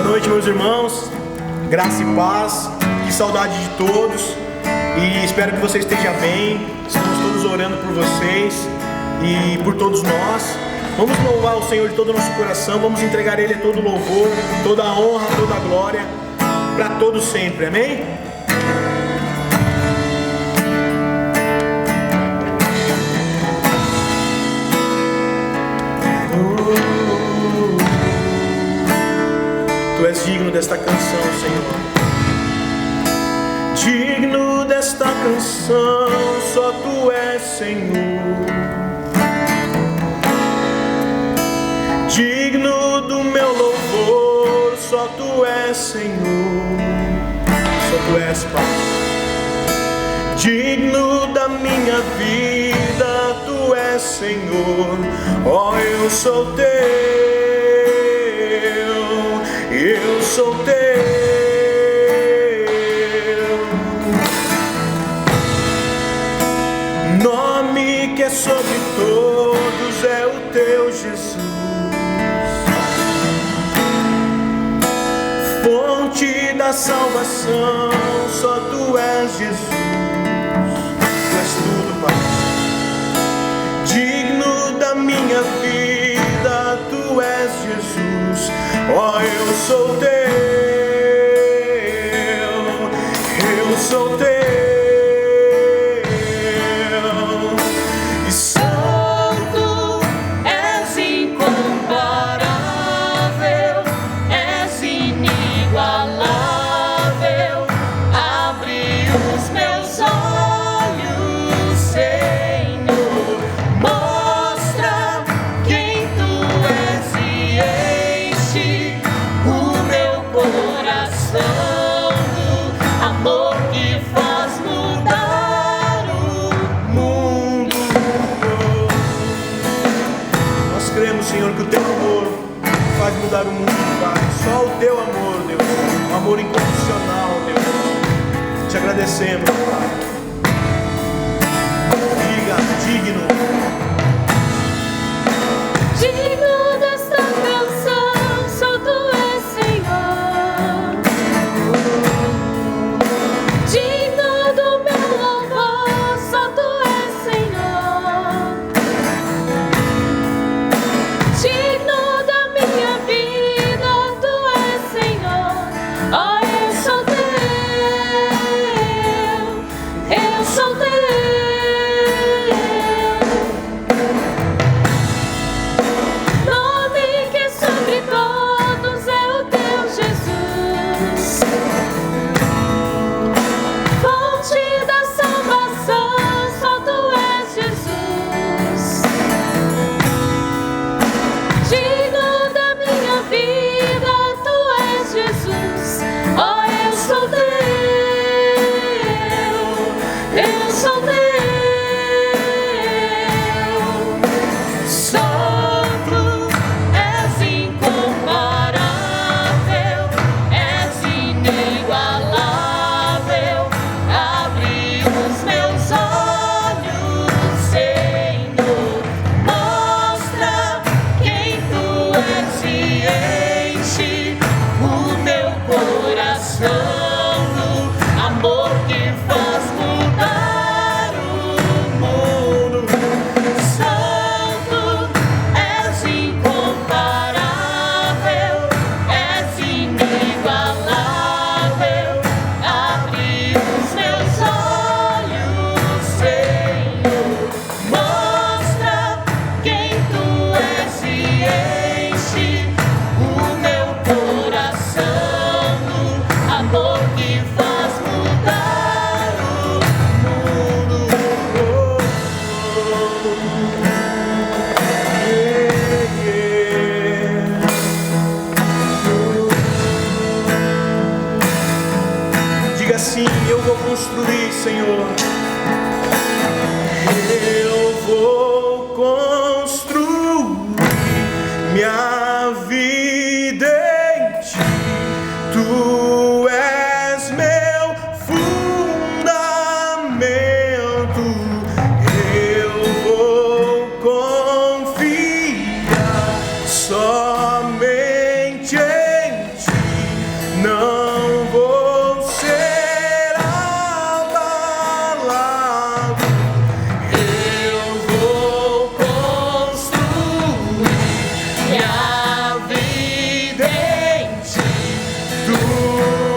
noite, meus irmãos, graça e paz, que saudade de todos, e espero que você esteja bem. Estamos todos orando por vocês e por todos nós. Vamos louvar o Senhor de todo o nosso coração, vamos entregar a Ele todo o louvor, toda a honra, toda a glória, para todos sempre, amém? Tu és digno desta canção, Senhor. Digno desta canção, só Tu és, Senhor. Digno do meu louvor, só Tu és, Senhor. Só Tu és, Pai. Digno da minha vida, Tu és, Senhor. Ó, eu sou Teu. Eu sou Teu. Nome que é sobre todos é o Teu, Jesus. Fonte da salvação, só Tu és, Jesus. Tu és tudo, Pai. Digno da minha vida, Tu és, Jesus. Ó, eu sou Teu, eu sou Teu, e Santo, és incomparável, és inigualável. Abre os meus olhos, Senhor, mostra quem Tu és e enche o meu coração do amor que faz mudar o mundo. Nós cremos, Senhor, que o Teu amor faz mudar o mundo, Pai. Só o Teu amor, Deus, um amor incondicional, Deus. Te agradecemos, Pai. Diga, digno. Digno desta canção, só Tu és, Senhor. Digno do meu louvor, só Tu és, Senhor. Digno da minha vida, Tu és, Senhor. Ó, eu sou Teu, eu sou Teu. Nome que é sobre todos é o Teu, Jesus. Fonte da salvação, só Tu és, Jesus. Digno da minha vida, Tu és, Jesus. Ó, eu sou Teu, eu sou Teu. Santo, és incomparável, és inigualável. Abre os meus olhos, Senhor, mostra quem Tu és e enche o meu coração do amor que faz mudar o mundo. Santo, és incomparável, és inigualável. Abre os meus olhos, Senhor, mostra quem Tu és e enche o meu coração do amor que faz mudar o mundo. Diga assim: eu vou construir, Senhor. Eu vou construir minha vida em Ti. Tu és meu fundamento. Eu vou confiar somente em Ti. minha vida em ti, tu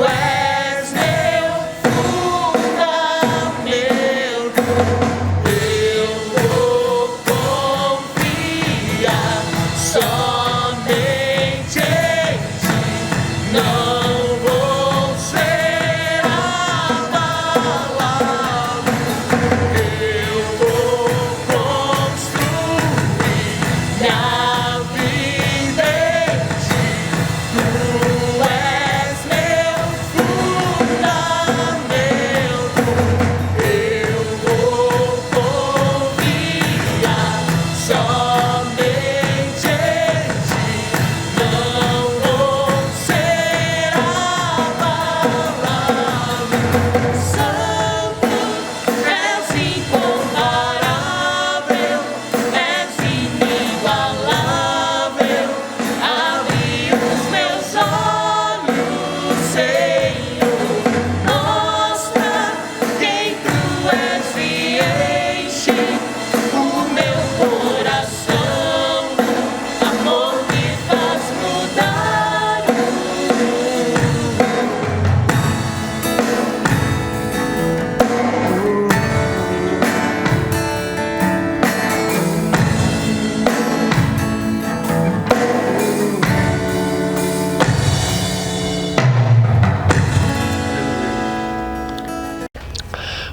és meu fundamento, eu vou confiar somente em ti, não vou ser abalado, eu vou construir minha vida em ti, tu és meu fundamento, eu vou confiar somente em ti, não vou ser abalado. Santo, és incomparável, és inigualável, abre os meus olhos, Senhor, mostra quem tu és e enche o meu coração, amor me faz mudar o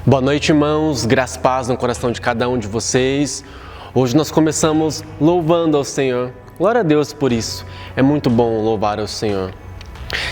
Boa noite, irmãos. Graça e paz no coração de cada um de vocês. Hoje nós começamos louvando ao Senhor. Glória a Deus por isso. É muito bom louvar ao Senhor.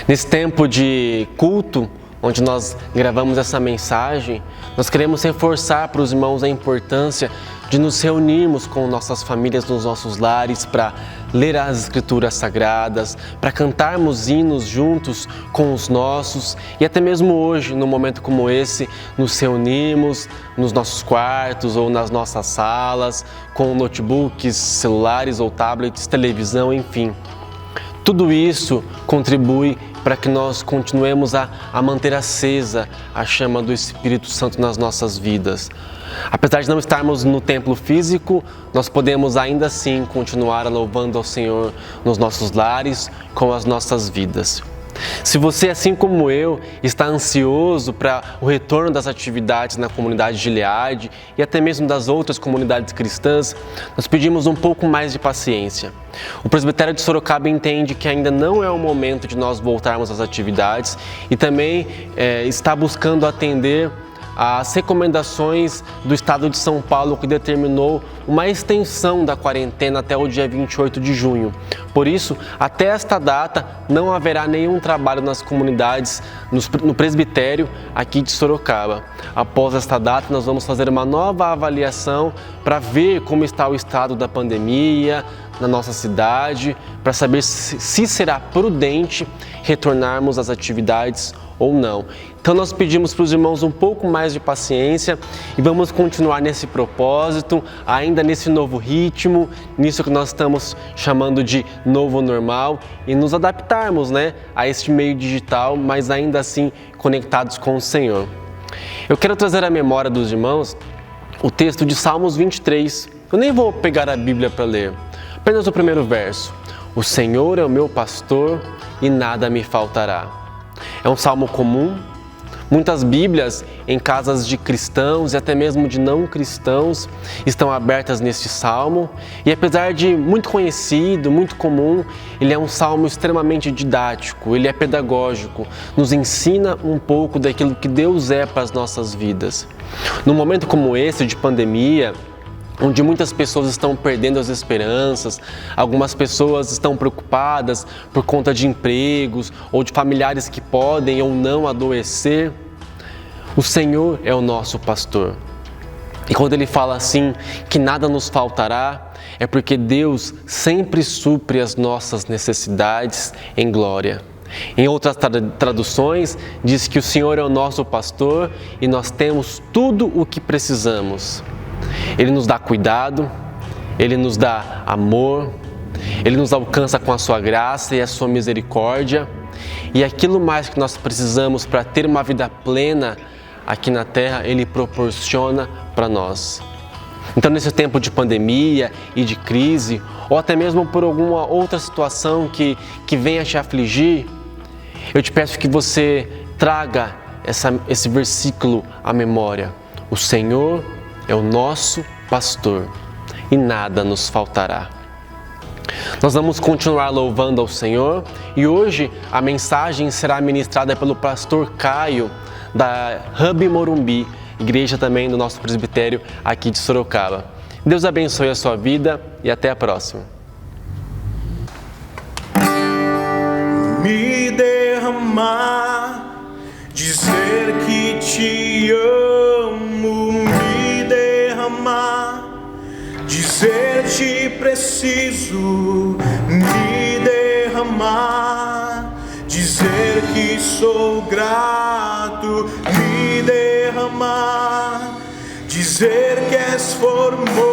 Nesse tempo de culto, onde nós gravamos essa mensagem, nós queremos reforçar para os irmãos a importância de nos reunirmos com nossas famílias nos nossos lares para ler as Escrituras Sagradas, para cantarmos hinos juntos com os nossos e até mesmo hoje, num momento como esse, nos reunirmos nos nossos quartos ou nas nossas salas, com notebooks, celulares ou tablets, televisão, enfim. Tudo isso contribui para que nós continuemos a manter acesa a chama do Espírito Santo nas nossas vidas. Apesar de não estarmos no templo físico, nós podemos ainda assim continuar louvando ao Senhor nos nossos lares, com as nossas vidas. Se você, assim como eu, está ansioso para o retorno das atividades na comunidade de Gileade e até mesmo das outras comunidades cristãs, nós pedimos um pouco mais de paciência. O presbitério de Sorocaba entende que ainda não é o momento de nós voltarmos às atividades e também está buscando atender as recomendações do Estado de São Paulo, que determinou uma extensão da quarentena até o dia 28 de junho. Por isso, até esta data, não haverá nenhum trabalho nas comunidades, no presbitério aqui de Sorocaba. Após esta data, nós vamos fazer uma nova avaliação para ver como está o estado da pandemia na nossa cidade, para saber se será prudente retornarmos às atividades ou não. Então nós pedimos para os irmãos um pouco mais de paciência e vamos continuar nesse propósito, ainda nesse novo ritmo, nisso que nós estamos chamando de novo normal e nos adaptarmos, a este meio digital, mas ainda assim conectados com o Senhor. Eu quero trazer à memória dos irmãos o texto de Salmos 23. Eu nem vou pegar a Bíblia para ler, apenas o primeiro verso. O Senhor é o meu pastor e nada me faltará. É um salmo comum. Muitas Bíblias em casas de cristãos e até mesmo de não cristãos estão abertas neste salmo. E apesar de muito conhecido, muito comum, ele é um salmo extremamente didático, ele é pedagógico, nos ensina um pouco daquilo que Deus é para as nossas vidas. Num momento como esse de pandemia, onde muitas pessoas estão perdendo as esperanças, algumas pessoas estão preocupadas por conta de empregos ou de familiares que podem ou não adoecer, o Senhor é o nosso pastor. E quando Ele fala assim, que nada nos faltará, é porque Deus sempre supre as nossas necessidades em glória. Em outras traduções, diz que o Senhor é o nosso pastor e nós temos tudo o que precisamos. Ele nos dá cuidado, Ele nos dá amor, Ele nos alcança com a sua graça e a sua misericórdia. E aquilo mais que nós precisamos para ter uma vida plena aqui na terra, Ele proporciona para nós. Então, nesse tempo de pandemia e de crise, ou até mesmo por alguma outra situação que venha te afligir, eu te peço que você traga esse versículo à memória. O Senhor é o nosso pastor e nada nos faltará. Nós vamos continuar louvando ao Senhor e hoje a mensagem será ministrada pelo pastor Caio da Hub Morumbi, igreja também do nosso presbitério aqui de Sorocaba. Deus abençoe a sua vida e até a próxima. Me derramar, dizer que te amo, me derramar, dizer te preciso, me derramar, dizer que sou grato, me derramar, dizer que és formoso.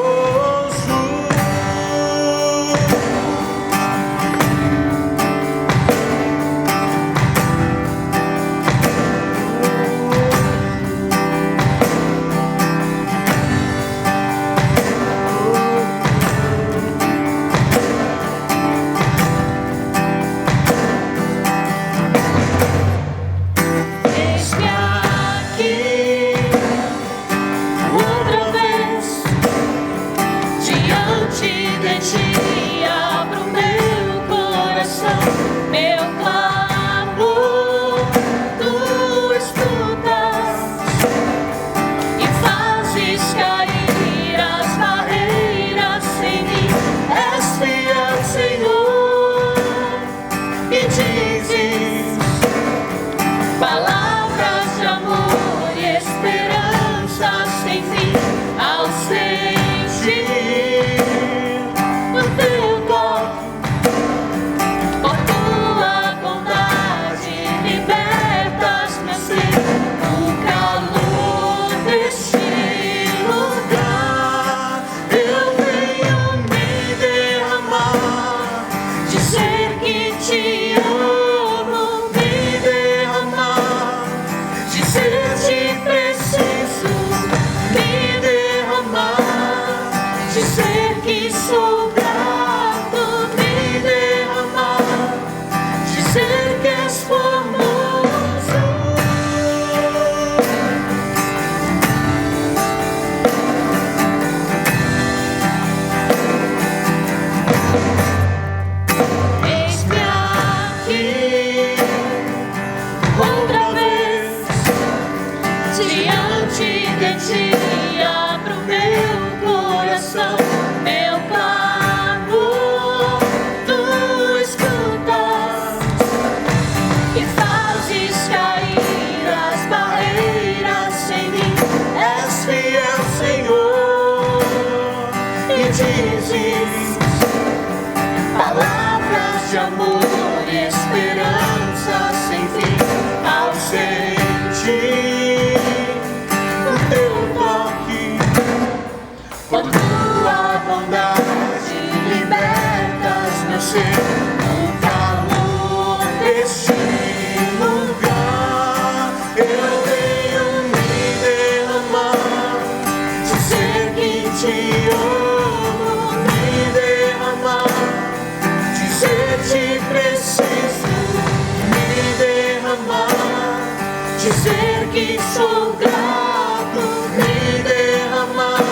Palavras de amor e esperança sem fim, ao sentir o teu toque, por tua bondade libertas meu ser, no calor deste lugar. Eu venho me derramar, dizer que te amo, me derramar, dizer te preciso, me derramar, dizer que sou grato, me derramar,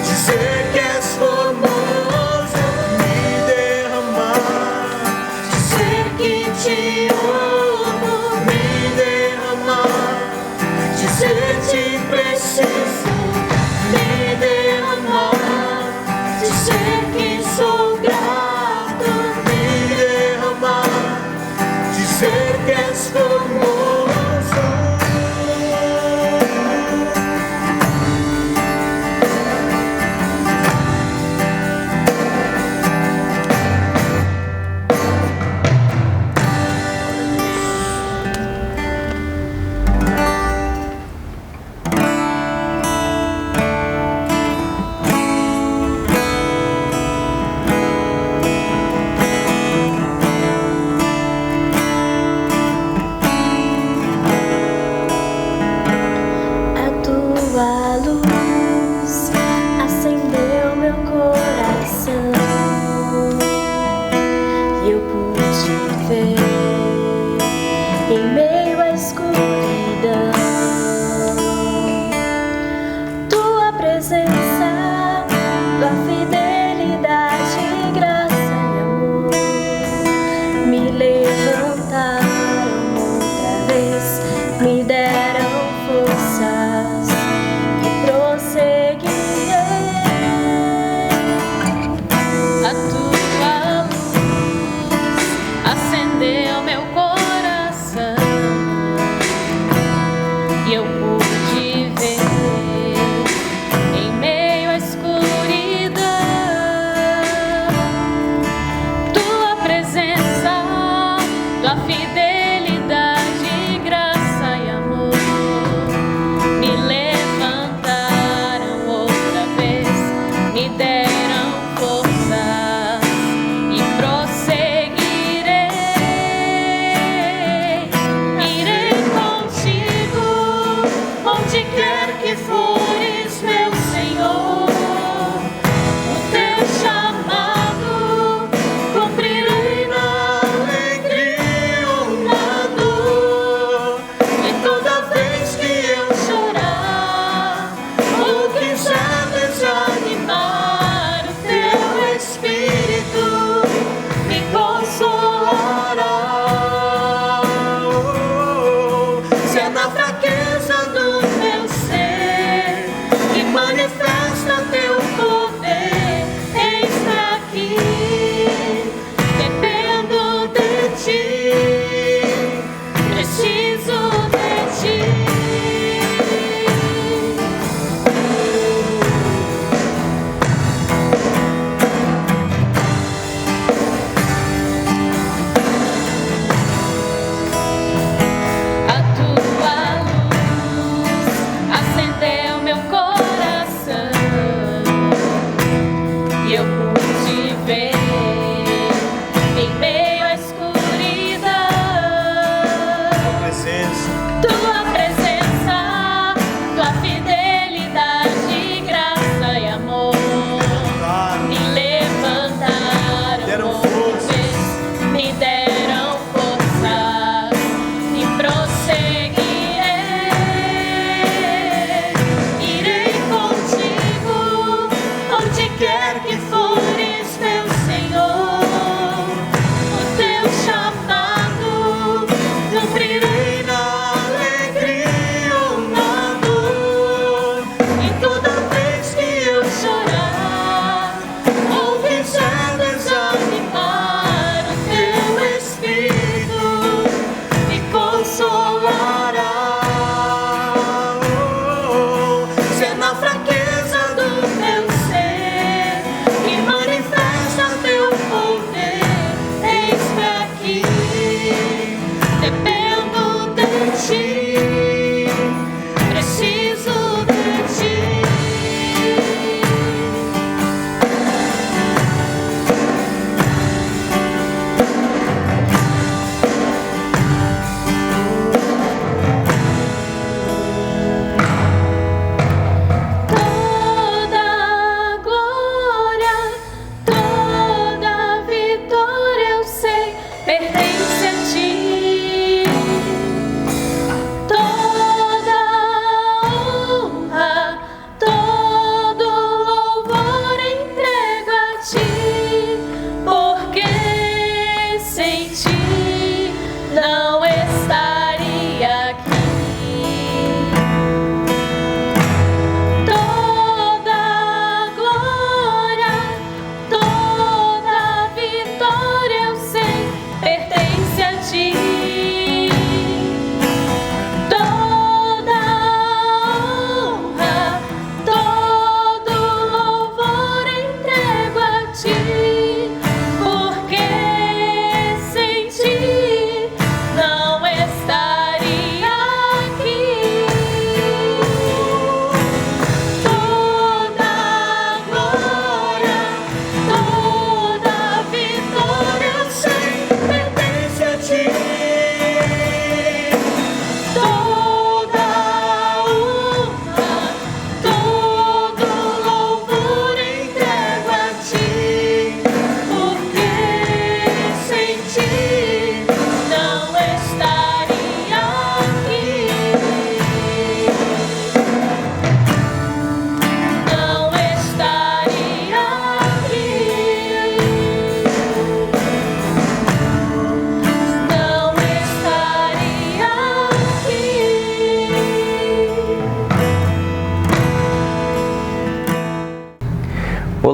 dizer que és formoso, me derramar, dizer que te amo, me derramar, dizer te preciso, me derramar, dizer que sou grato, me derramar, dizer que és formoso.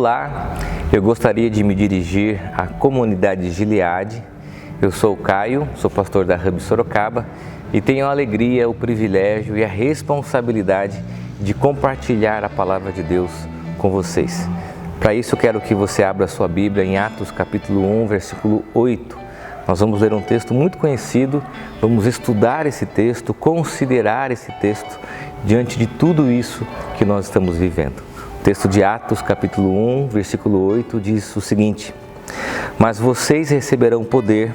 Olá, eu gostaria de me dirigir à comunidade Gileade. Eu sou o Caio, sou pastor da Hub Sorocaba e tenho a alegria, o privilégio e a responsabilidade de compartilhar a palavra de Deus com vocês. Para isso, eu quero que você abra sua Bíblia em Atos capítulo 1, versículo 8. Nós vamos ler um texto muito conhecido, vamos estudar esse texto, considerar esse texto diante de tudo isso que nós estamos vivendo. O texto de Atos capítulo 1, versículo 8 diz o seguinte: Mas vocês receberão poder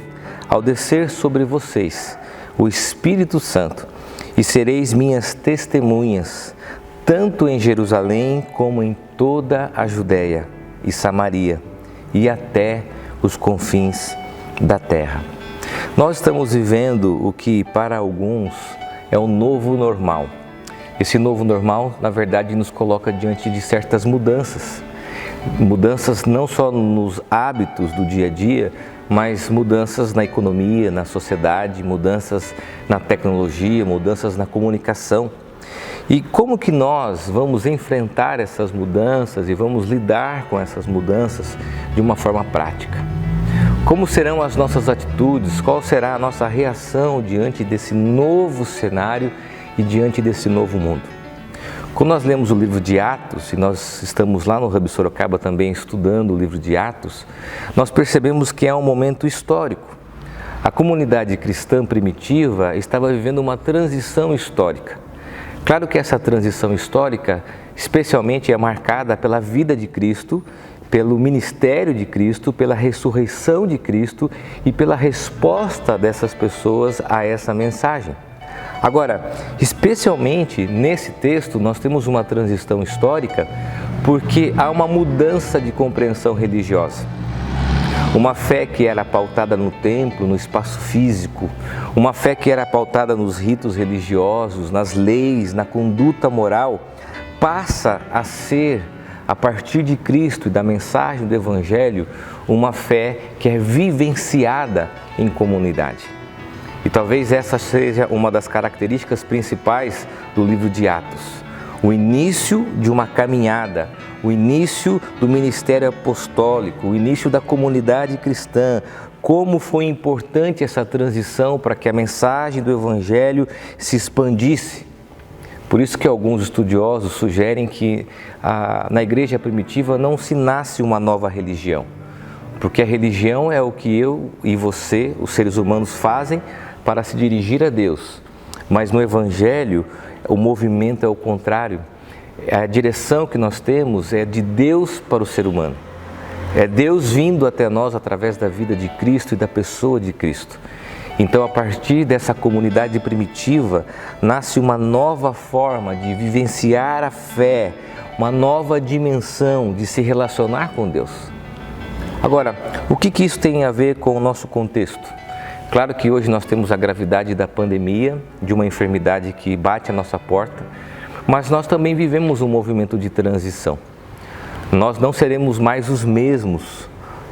ao descer sobre vocês o Espírito Santo e sereis minhas testemunhas, tanto em Jerusalém como em toda a Judéia e Samaria e até os confins da terra. Nós estamos vivendo o que para alguns é o novo normal. Esse novo normal, na verdade, nos coloca diante de certas mudanças. Mudanças não só nos hábitos do dia a dia, mas mudanças na economia, na sociedade, mudanças na tecnologia, mudanças na comunicação. E como que nós vamos enfrentar essas mudanças e vamos lidar com essas mudanças de uma forma prática? Como serão as nossas atitudes? Qual será a nossa reação diante desse novo cenário e diante desse novo mundo? Quando nós lemos o livro de Atos, e nós estamos lá no Hub Sorocaba também estudando o livro de Atos, nós percebemos que é um momento histórico. A comunidade cristã primitiva estava vivendo uma transição histórica. Claro que essa transição histórica, especialmente, é marcada pela vida de Cristo, pelo ministério de Cristo, pela ressurreição de Cristo e pela resposta dessas pessoas a essa mensagem. Agora, especialmente nesse texto, nós temos uma transição histórica porque há uma mudança de compreensão religiosa. Uma fé que era pautada no templo, no espaço físico, uma fé que era pautada nos ritos religiosos, nas leis, na conduta moral, passa a ser, a partir de Cristo e da mensagem do Evangelho, uma fé que é vivenciada em comunidade. E talvez essa seja uma das características principais do livro de Atos. O início de uma caminhada, o início do ministério apostólico, o início da comunidade cristã, como foi importante essa transição para que a mensagem do Evangelho se expandisse. Por isso que alguns estudiosos sugerem que na igreja primitiva não se nasce uma nova religião, porque a religião é o que eu e você, os seres humanos, fazem para se dirigir a Deus. Mas no Evangelho, o movimento é o contrário. A direção que nós temos é de Deus para o ser humano. É Deus vindo até nós através da vida de Cristo e da pessoa de Cristo. Então, a partir dessa comunidade primitiva, nasce uma nova forma de vivenciar a fé, uma nova dimensão de se relacionar com Deus. Agora, o que isso tem a ver com o nosso contexto? Claro que hoje nós temos a gravidade da pandemia, de uma enfermidade que bate à nossa porta, mas nós também vivemos um movimento de transição. Nós não seremos mais os mesmos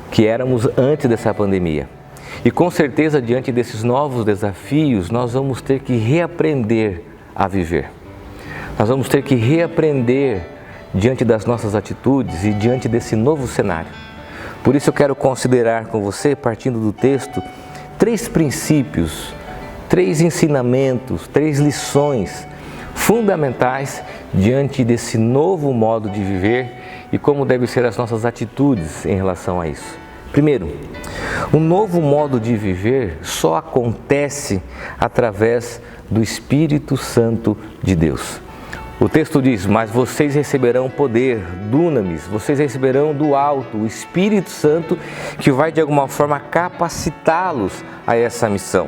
que éramos antes dessa pandemia. E com certeza, diante desses novos desafios, nós vamos ter que reaprender a viver. Nós vamos ter que reaprender diante das nossas atitudes e diante desse novo cenário. Por isso eu quero considerar com você, partindo do texto, 3 princípios, 3 ensinamentos, 3 lições fundamentais diante desse novo modo de viver e como devem ser as nossas atitudes em relação a isso. Primeiro, um novo modo de viver só acontece através do Espírito Santo de Deus. O texto diz, mas vocês receberão poder, dunamis, vocês receberão do alto, o Espírito Santo, que vai de alguma forma capacitá-los a essa missão.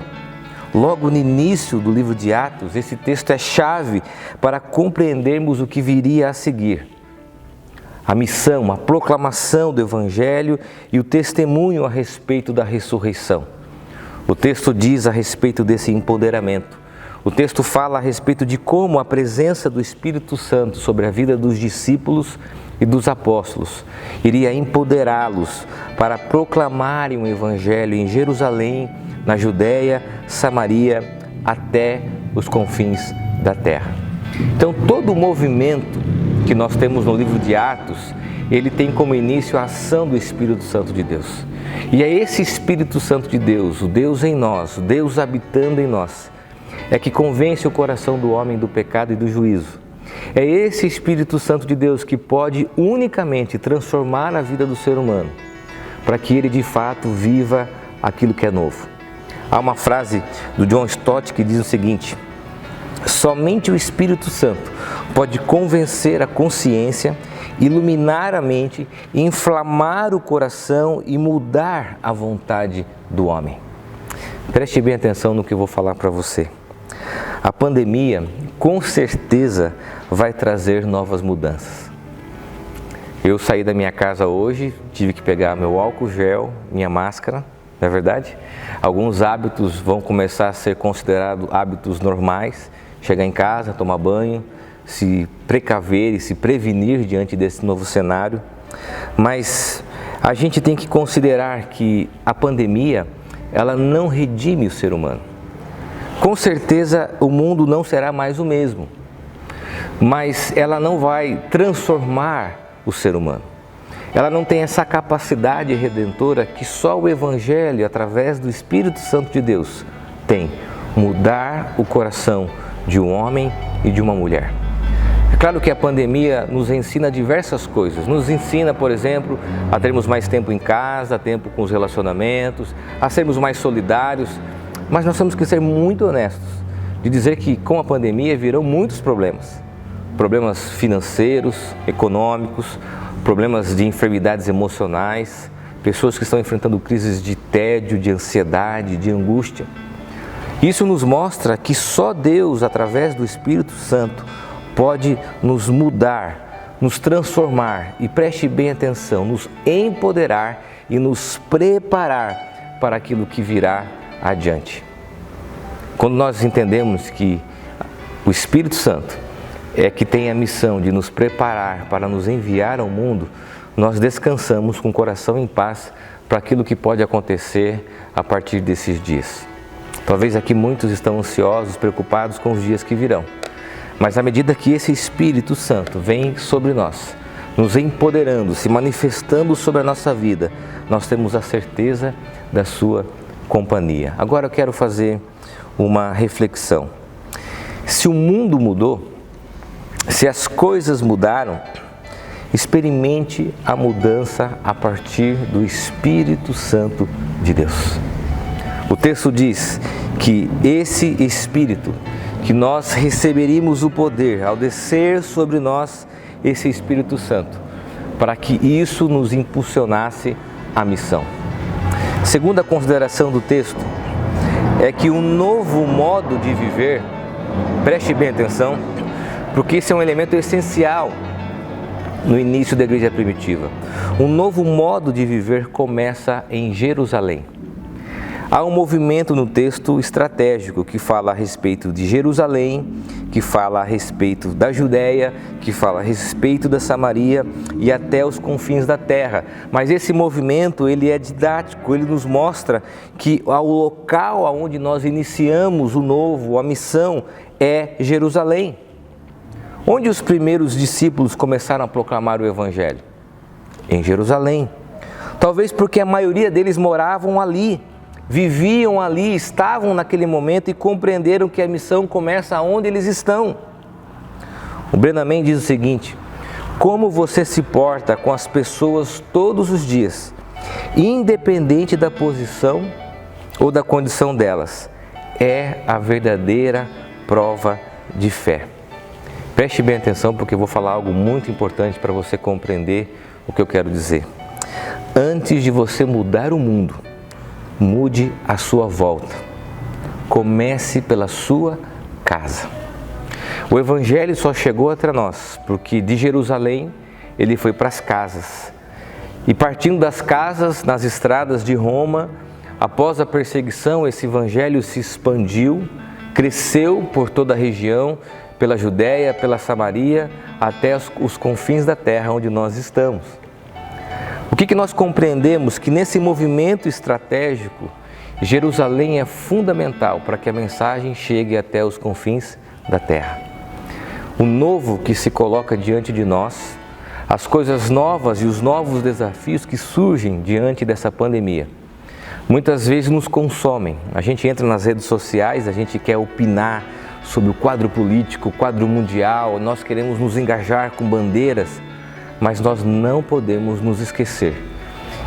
Logo no início do livro de Atos, esse texto é chave para compreendermos o que viria a seguir. A missão, a proclamação do Evangelho e o testemunho a respeito da ressurreição. O texto diz a respeito desse empoderamento. O texto fala a respeito de como a presença do Espírito Santo sobre a vida dos discípulos e dos apóstolos iria empoderá-los para proclamarem o Evangelho em Jerusalém, na Judéia, Samaria, até os confins da terra. Então, todo o movimento que nós temos no livro de Atos, ele tem como início a ação do Espírito Santo de Deus. E é esse Espírito Santo de Deus, o Deus em nós, o Deus habitando em nós, é que convence o coração do homem do pecado e do juízo. É esse Espírito Santo de Deus que pode unicamente transformar a vida do ser humano, para que ele de fato viva aquilo que é novo. Há uma frase do John Stott que diz o seguinte: somente o Espírito Santo pode convencer a consciência, iluminar a mente, inflamar o coração e mudar a vontade do homem. Preste bem atenção no que eu vou falar para você. A pandemia, com certeza, vai trazer novas mudanças. Eu saí da minha casa hoje, tive que pegar meu álcool gel, minha máscara, não é verdade? Alguns hábitos vão começar a ser considerados hábitos normais. Chegar em casa, tomar banho, se precaver e se prevenir diante desse novo cenário. Mas a gente tem que considerar que a pandemia, ela não redime o ser humano. Com certeza o mundo não será mais o mesmo, mas ela não vai transformar o ser humano. ela não tem essa capacidade redentora que só o Evangelho, através do Espírito Santo de Deus, tem. Mudar o coração de um homem e de uma mulher. É claro que a pandemia nos ensina diversas coisas. Nos ensina, por exemplo, a termos mais tempo em casa, tempo com os relacionamentos, a sermos mais solidários. Mas nós temos que ser muito honestos de dizer que com a pandemia virão muitos problemas. Problemas financeiros, econômicos, problemas de enfermidades emocionais, pessoas que estão enfrentando crises de tédio, de ansiedade, de angústia. Isso nos mostra que só Deus, através do Espírito Santo, pode nos mudar, nos transformar e, preste bem atenção, nos empoderar e nos preparar para aquilo que virá adiante. Quando nós entendemos que o Espírito Santo é que tem a missão de nos preparar para nos enviar ao mundo, nós descansamos com o coração em paz para aquilo que pode acontecer a partir desses dias. Talvez aqui muitos estão ansiosos, preocupados com os dias que virão. Mas à medida que esse Espírito Santo vem sobre nós, nos empoderando, se manifestando sobre a nossa vida, nós temos a certeza da sua companhia. Agora eu quero fazer uma reflexão. Se o mundo mudou, se as coisas mudaram, experimente a mudança a partir do Espírito Santo de Deus. O texto diz que esse Espírito, que nós receberíamos o poder ao descer sobre nós esse Espírito Santo, para que isso nos impulsionasse à missão. Segunda consideração do texto é que um novo modo de viver, preste bem atenção, porque isso é um elemento essencial no início da igreja primitiva. Um novo modo de viver começa em Jerusalém. Há um movimento no texto estratégico que fala a respeito de Jerusalém, que fala a respeito da Judéia, que fala a respeito da Samaria e até os confins da terra. Mas esse movimento, ele é didático, ele nos mostra que o local onde nós iniciamos o novo, a missão, é Jerusalém. Onde os primeiros discípulos começaram a proclamar o Evangelho? Em Jerusalém. Talvez porque a maioria deles moravam ali, viviam ali, estavam naquele momento e compreenderam que a missão começa onde eles estão. O Brennan diz o seguinte: como você se porta com as pessoas todos os dias, independente da posição ou da condição delas, é a verdadeira prova de fé. Preste bem atenção, porque eu vou falar algo muito importante para você compreender o que eu quero dizer. Antes de você mudar o mundo, mude a sua volta. Comece pela sua casa. O Evangelho só chegou até nós porque de Jerusalém ele foi para as casas. E partindo das casas, nas estradas de Roma, após a perseguição, esse Evangelho se expandiu, cresceu por toda a região, pela Judéia, pela Samaria, até os confins da terra onde nós estamos. O que nós compreendemos? Que nesse movimento estratégico, Jerusalém é fundamental para que a mensagem chegue até os confins da terra. O novo que se coloca diante de nós, as coisas novas e os novos desafios que surgem diante dessa pandemia, muitas vezes nos consomem. A gente entra nas redes sociais, a gente quer opinar sobre o quadro político, o quadro mundial, nós queremos nos engajar com bandeiras, mas nós não podemos nos esquecer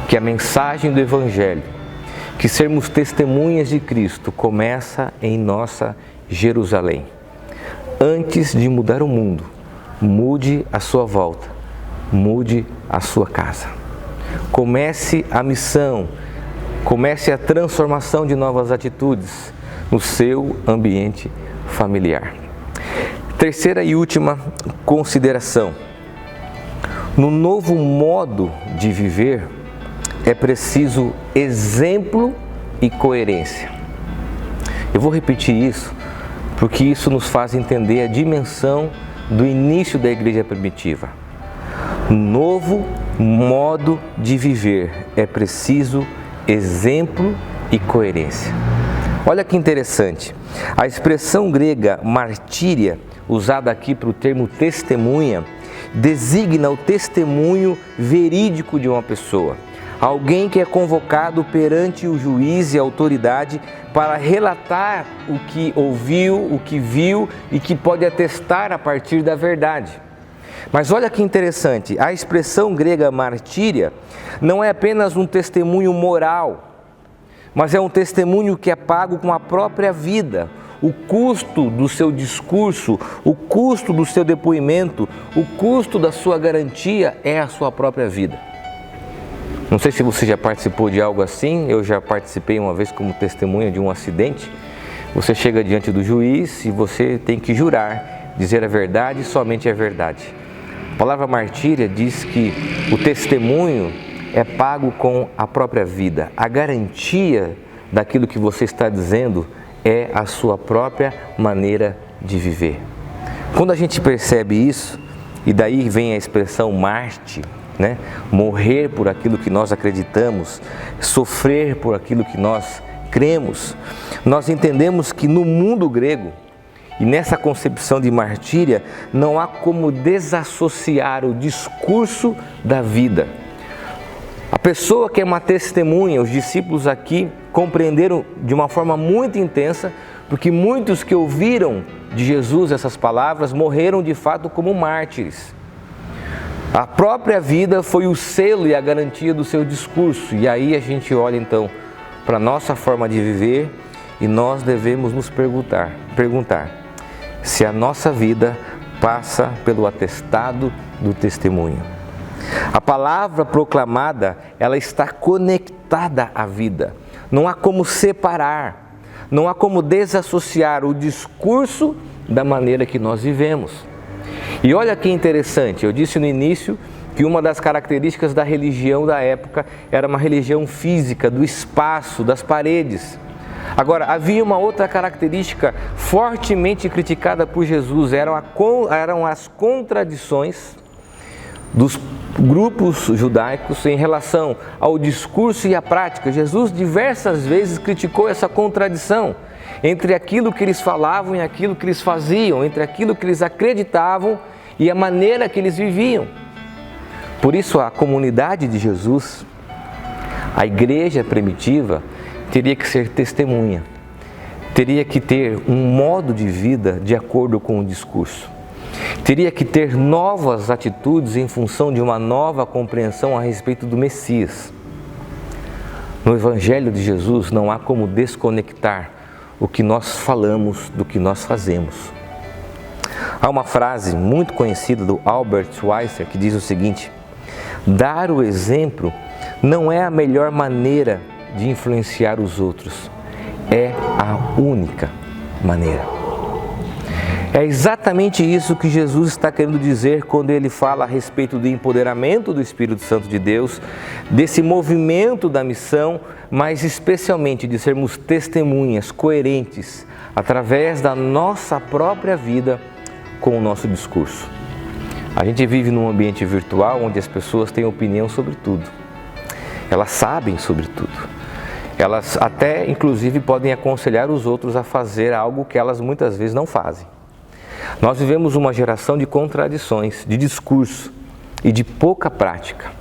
que a mensagem do Evangelho, que sermos testemunhas de Cristo, começa em nossa Jerusalém. Antes de mudar o mundo, mude a sua volta, mude a sua casa. Comece a missão, comece a transformação de novas atitudes no seu ambiente familiar. Terceira e última consideração. No novo modo de viver, é preciso exemplo e coerência. Eu vou repetir isso, porque isso nos faz entender a dimensão do início da igreja primitiva. Novo modo de viver, é preciso exemplo e coerência. Olha que interessante, a expressão grega martíria, usada aqui para o termo testemunha, designa o testemunho verídico de uma pessoa. Alguém que é convocado perante o juiz e a autoridade para relatar o que ouviu, o que viu e que pode atestar a partir da verdade. Mas olha que interessante, a expressão grega martíria não é apenas um testemunho moral, mas é um testemunho que é pago com a própria vida. O custo do seu discurso, o custo do seu depoimento, o custo da sua garantia é a sua própria vida. Não sei se você já participou de algo assim, eu já participei uma vez como testemunha de um acidente. Você chega diante do juiz e você tem que jurar, dizer a verdade e somente a verdade. A palavra martíria diz que o testemunho é pago com a própria vida. A garantia daquilo que você está dizendo é a sua própria maneira de viver. Quando a gente percebe isso, e daí vem a expressão mártir, né? Morrer por aquilo que nós acreditamos, sofrer por aquilo que nós cremos, nós entendemos que no mundo grego, e nessa concepção de martíria, não há como desassociar o discurso da vida. A pessoa que é uma testemunha, os discípulos aqui compreenderam de uma forma muito intensa, porque muitos que ouviram de Jesus essas palavras morreram de fato como mártires. A própria vida foi o selo e a garantia do seu discurso. E aí a gente olha então para a nossa forma de viver e nós devemos nos perguntar se a nossa vida passa pelo atestado do testemunho. A palavra proclamada, ela está conectada à vida. Não há como separar, não há como desassociar o discurso da maneira que nós vivemos. E olha que interessante, eu disse no início que uma das características da religião da época era uma religião física, do espaço, das paredes. Agora, havia uma outra característica fortemente criticada por Jesus, eram as contradições dos grupos judaicos em relação ao discurso e à prática. Jesus diversas vezes criticou essa contradição entre aquilo que eles falavam e aquilo que eles faziam, entre aquilo que eles acreditavam e a maneira que eles viviam. Por isso, a comunidade de Jesus, a igreja primitiva, teria que ser testemunha, teria que ter um modo de vida de acordo com o discurso, teria que ter novas atitudes em função de uma nova compreensão a respeito do Messias. No Evangelho de Jesus não há como desconectar o que nós falamos do que nós fazemos. Há uma frase muito conhecida do Albert Schweitzer que diz o seguinte: dar o exemplo não é a melhor maneira de influenciar os outros, é a única maneira. É exatamente isso que Jesus está querendo dizer quando ele fala a respeito do empoderamento do Espírito Santo de Deus, desse movimento da missão, mas especialmente de sermos testemunhas coerentes através da nossa própria vida com o nosso discurso. A gente vive num ambiente virtual onde as pessoas têm opinião sobre tudo. Elas sabem sobre tudo. Elas até, inclusive, podem aconselhar os outros a fazer algo que elas muitas vezes não fazem. Nós vivemos uma geração de contradições, de discurso e de pouca prática.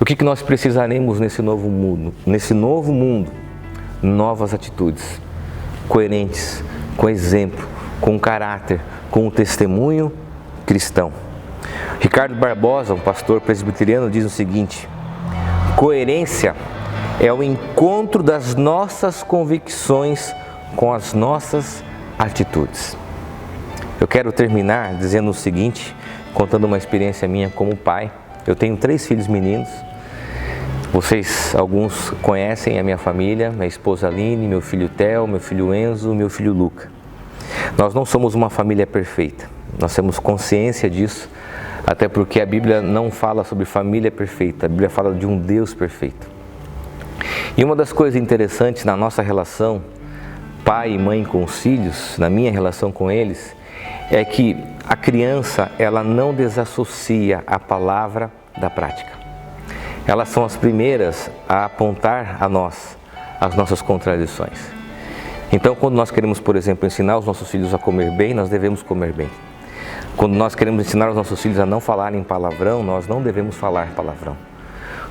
O que nós precisaremos nesse novo mundo? Nesse novo mundo, novas atitudes, coerentes, com exemplo, com caráter, com o testemunho cristão. Ricardo Barbosa, um pastor presbiteriano, diz o seguinte: coerência é o encontro das nossas convicções com as nossas atitudes. Eu quero terminar dizendo o seguinte, contando uma experiência minha como pai. Eu tenho 3 filhos meninos. Vocês, alguns conhecem a minha família, minha esposa Aline, meu filho Theo, meu filho Enzo, meu filho Luca. Nós não somos uma família perfeita, nós temos consciência disso, até porque a Bíblia não fala sobre família perfeita, a Bíblia fala de um Deus perfeito. E uma das coisas interessantes na nossa relação, pai e mãe com os filhos, na minha relação com eles, é que a criança, ela não desassocia a palavra da prática. Elas são as primeiras a apontar a nós as nossas contradições. Então, quando nós queremos, por exemplo, ensinar os nossos filhos a comer bem, nós devemos comer bem. Quando nós queremos ensinar os nossos filhos a não falarem palavrão, nós não devemos falar palavrão.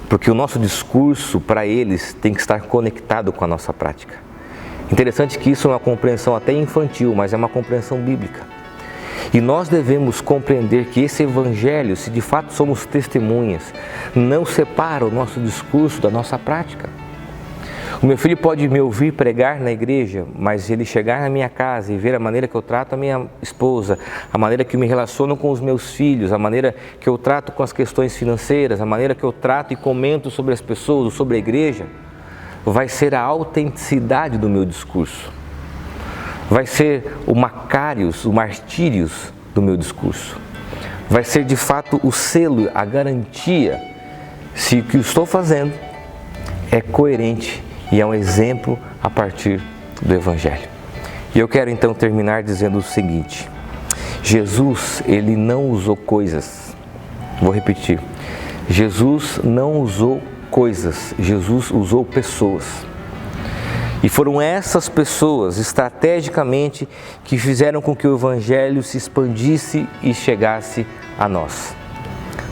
Porque o nosso discurso, para eles, tem que estar conectado com a nossa prática. Interessante que isso é uma compreensão até infantil, mas é uma compreensão bíblica. E nós devemos compreender que esse Evangelho, se de fato somos testemunhas, não separa o nosso discurso da nossa prática. O meu filho pode me ouvir pregar na igreja, mas ele chegar na minha casa e ver a maneira que eu trato a minha esposa, a maneira que eu me relaciono com os meus filhos, a maneira que eu trato com as questões financeiras, a maneira que eu trato e comento sobre as pessoas, sobre a igreja, vai ser a autenticidade do meu discurso. Vai ser o macários, o martírios do meu discurso. Vai ser de fato o selo, a garantia, se o que eu estou fazendo é coerente e é um exemplo a partir do Evangelho. E eu quero então terminar dizendo o seguinte: Jesus, ele não usou coisas. Vou repetir. Jesus não usou coisas, Jesus usou pessoas. E foram essas pessoas, estrategicamente, que fizeram com que o Evangelho se expandisse e chegasse a nós.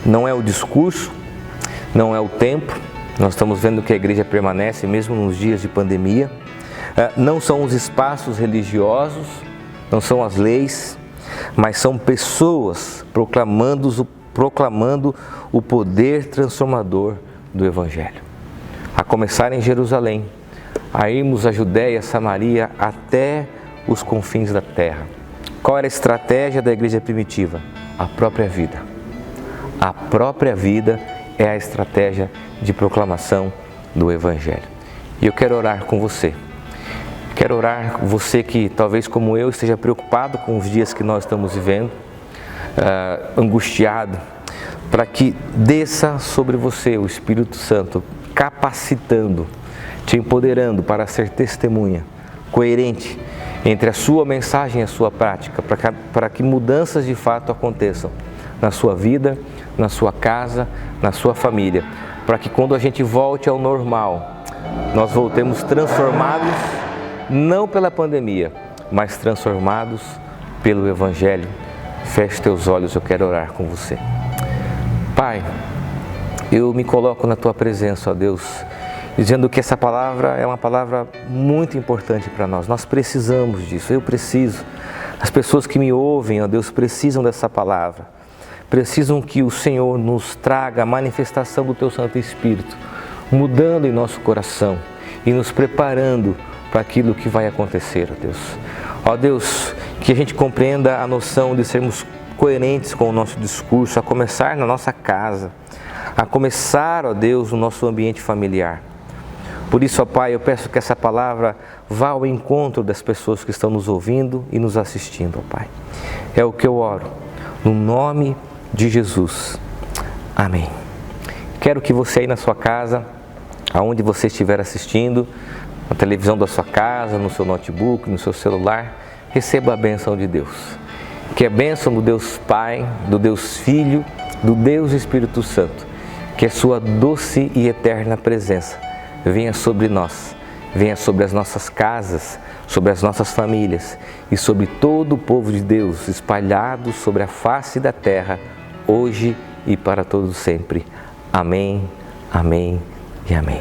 Não é o discurso, não é o tempo, nós estamos vendo que a igreja permanece mesmo nos dias de pandemia. Não são os espaços religiosos, não são as leis, mas são pessoas proclamando o poder transformador do Evangelho. A começar em Jerusalém, a irmos a Judéia, Samaria, até os confins da terra. Qual era a estratégia da igreja primitiva? A própria vida. A própria vida é a estratégia de proclamação do Evangelho. E eu quero orar com você. Quero orar com você que, talvez como eu, esteja preocupado com os dias que nós estamos vivendo, angustiado, para que desça sobre você o Espírito Santo, capacitando, te empoderando para ser testemunha coerente entre a sua mensagem e a sua prática, para que mudanças de fato aconteçam na sua vida, na sua casa, na sua família, para que quando a gente volte ao normal, nós voltemos transformados, não pela pandemia, mas transformados pelo Evangelho. Feche teus olhos, eu quero orar com você. Pai, eu me coloco na Tua presença, ó Deus, dizendo que essa palavra é uma palavra muito importante para nós. Nós precisamos disso, eu preciso. As pessoas que me ouvem, ó Deus, precisam dessa palavra. Precisam que o Senhor nos traga a manifestação do Teu Santo Espírito, mudando em nosso coração e nos preparando para aquilo que vai acontecer, ó Deus. Ó Deus, que a gente compreenda a noção de sermos coerentes com o nosso discurso, a começar na nossa casa, a começar, ó Deus, no nosso ambiente familiar. Por isso, ó Pai, eu peço que essa palavra vá ao encontro das pessoas que estão nos ouvindo e nos assistindo, ó Pai. É o que eu oro, no nome de Jesus. Amém. Quero que você aí na sua casa, aonde você estiver assistindo, na televisão da sua casa, no seu notebook, no seu celular, receba a bênção de Deus. Que é a bênção do Deus Pai, do Deus Filho, do Deus Espírito Santo, que a sua doce e eterna presença venha sobre nós, venha sobre as nossas casas, sobre as nossas famílias e sobre todo o povo de Deus espalhado sobre a face da terra, hoje e para todos sempre. Amém, amém e amém.